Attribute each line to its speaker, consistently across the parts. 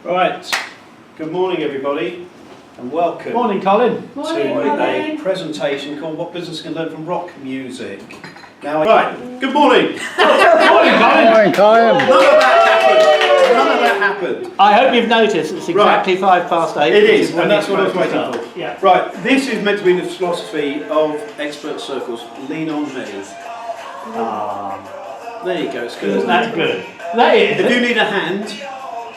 Speaker 1: Right, good morning everybody and welcome.
Speaker 2: Morning, Colin.
Speaker 1: To a presentation called What Business Can Learn from Rock Music. Now, right, good morning.
Speaker 2: Morning, Colin.
Speaker 3: Morning, Colin.
Speaker 1: None of that happened.
Speaker 2: I hope you've noticed it's exactly 8:05.
Speaker 1: It is, and that's what I was waiting for.
Speaker 2: Yeah.
Speaker 1: Right, this is meant to be the philosophy of Expert Circles. Lean on me. There you go, it's good.
Speaker 2: Isn't that good? That is.
Speaker 1: If you need a hand,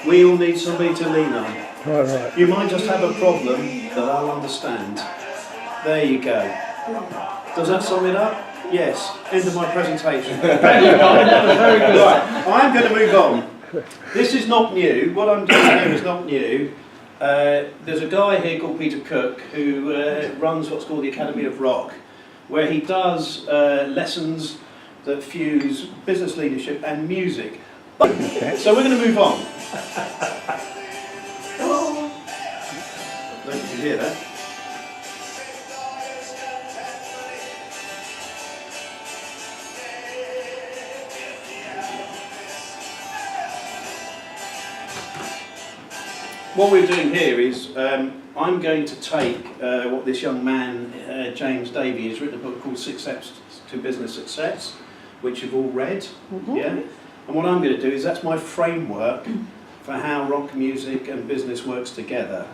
Speaker 1: we all need somebody to lean on.
Speaker 3: Right.
Speaker 1: You might just have a problem that I'll understand. There you go. Does that sum it up? Yes. End of my presentation.
Speaker 2: Thank you, Colin. That was very good.
Speaker 1: Right, I'm going to move on. This is not new. What I'm doing here is not new. There's a guy here called Peter Cook who runs what's called the Academy of Rock, where he does lessons that fuse business leadership and music. So we're going to move on. Don't you hear that? What we're doing here is I'm going to take what this young man, James Davey, has written a book called 6 Steps to Business Success, which you've all read. Yeah? And what I'm going to do is that's my framework for how rock music and business works together.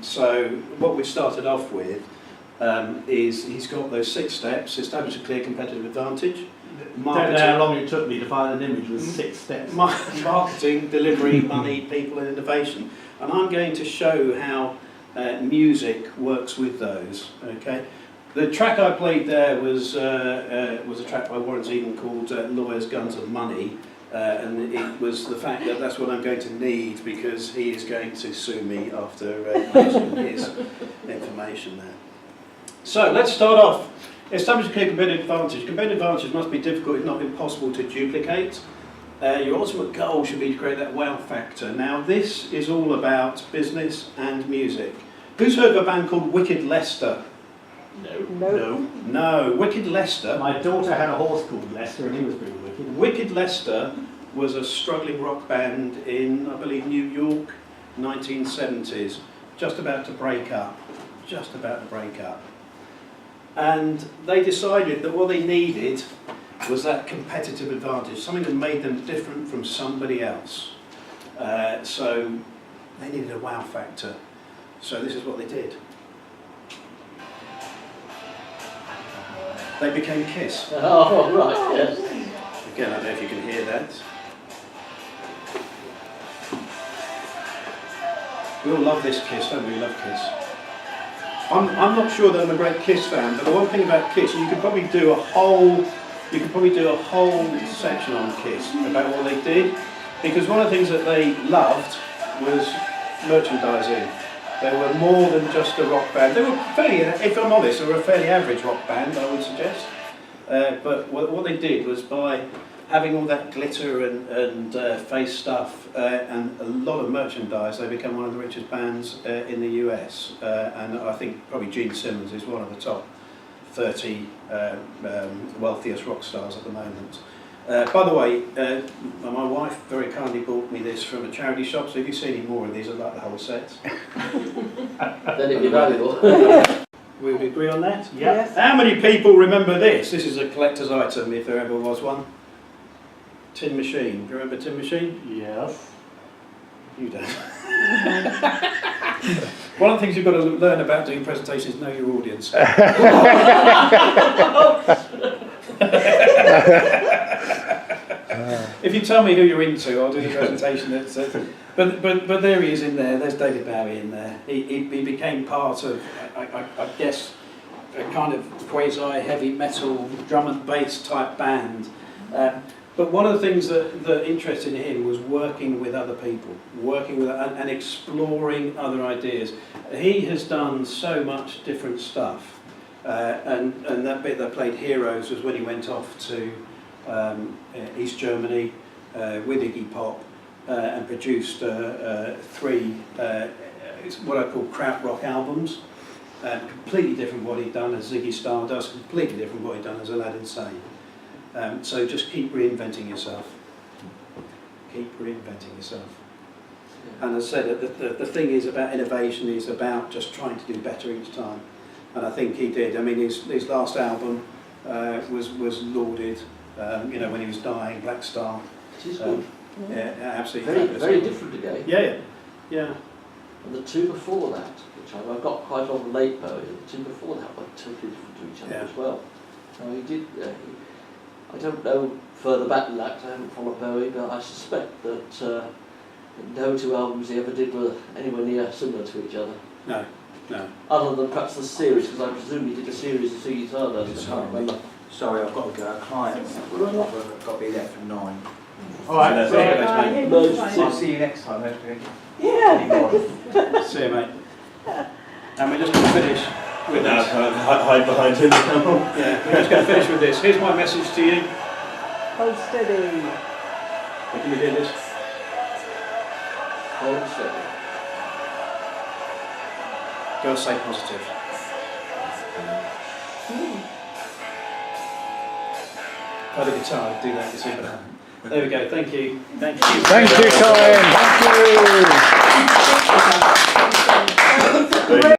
Speaker 1: So what we've started off with is he's got those 6 steps: establish a clear competitive advantage.
Speaker 2: Don't know how long it took me to find an image with 6 steps.
Speaker 1: Marketing, delivery, money, people and innovation. And I'm going to show how music works with those. Okay. The track I played there was a track by Warren Zevon called Lawyers, Guns and Money. And it was the fact that that's what I'm going to need because he is going to sue me after using his information there. So let's start off. Establish a clear competitive advantage. Competitive advantage must be difficult, if not impossible, to duplicate. Your ultimate goal should be to create that wow factor. Now this is all about business and music. Who's heard of a band called Wicked Lester? No. Wicked Lester.
Speaker 2: My daughter had a horse called Lester and he was pretty wicked.
Speaker 1: Wicked Lester was a struggling rock band in, I believe, New York, 1970s. Just about to break up. And they decided that what they needed was that competitive advantage, something that made them different from somebody else. So they needed a wow factor. So this is what they did. They became Kiss.
Speaker 2: Oh, right, yes.
Speaker 1: Again, I don't know if you can hear that. We all love this Kiss, don't we? We love Kiss. I'm not sure that I'm a great Kiss fan, but the one thing about Kiss, you could probably do a whole section on Kiss about what they did, because one of the things that they loved was merchandising. They were more than just a rock band. They were fairly, if I'm honest, they were a fairly average rock band, I would suggest. But what they did was by having all that glitter and face stuff and a lot of merchandise, they became one of the richest bands in the US. And I think probably Gene Simmons is one of the top 30 wealthiest rock stars at the moment. By the way, my wife very kindly bought me this from a charity shop, so if you see any more of these, I'd like the whole set.
Speaker 4: Then it'd be valuable.
Speaker 1: We agree on that?
Speaker 2: Yes.
Speaker 1: How many people remember this? This is a collector's item, if there ever was one. Tin Machine. Do you remember Tin Machine?
Speaker 2: Yes.
Speaker 1: You don't. One of the things you've got to learn about doing presentations is know your audience. If you tell me who you're into, I'll do the presentation. But there he is in there. There's David Bowie in there. He became part of, I guess, a kind of quasi-heavy metal drum and bass type band. But one of the things that interested him was working with other people, and exploring other ideas. He has done so much different stuff, and that bit that played Heroes was when he went off to East Germany with Iggy Pop and produced 3 what I call krautrock albums. Completely different what he'd done as Ziggy Stardust, completely different what he'd done as Aladdin Sane. So just keep reinventing yourself. Keep reinventing yourself. And as I said, the thing is about innovation is about just trying to do better each time. And I think he did. I mean, his last album was lauded, you know, when he was dying, Black Star.
Speaker 4: It is good.
Speaker 1: Yeah, absolutely.
Speaker 4: Very,
Speaker 1: fabulous.
Speaker 4: very different again.
Speaker 1: Yeah.
Speaker 4: And the two before that, which I've got quite a lot of late Bowie, and the two before that were totally different to each other
Speaker 1: Yeah.
Speaker 4: as well. So he did, I don't know further back than that, 'cause I haven't followed Bowie, but I suspect that no two albums he ever did were anywhere near similar to each other.
Speaker 1: No.
Speaker 4: Other than perhaps the series, because I presume he did a series of C guitar notes, I can't remember.
Speaker 3: Sorry, I've got to go. Clients. I've got to be there for 9.
Speaker 2: All right,
Speaker 1: That's
Speaker 2: so-
Speaker 1: it.
Speaker 3: I'll see you next time. Hopefully.
Speaker 5: Yeah.
Speaker 1: See you, mate. And we're just going to finish with this.
Speaker 2: hide behind him.
Speaker 1: Yeah, we're just going to finish with this. Here's my message to you.
Speaker 5: Hold steady.
Speaker 1: Can you hear this?
Speaker 4: Hold steady.
Speaker 1: Go and stay positive. If I had a guitar, I'd do that, you see, but there we go, thank you. Thank you.
Speaker 6: Thank you, Colin. Thank you.
Speaker 5: Thank you.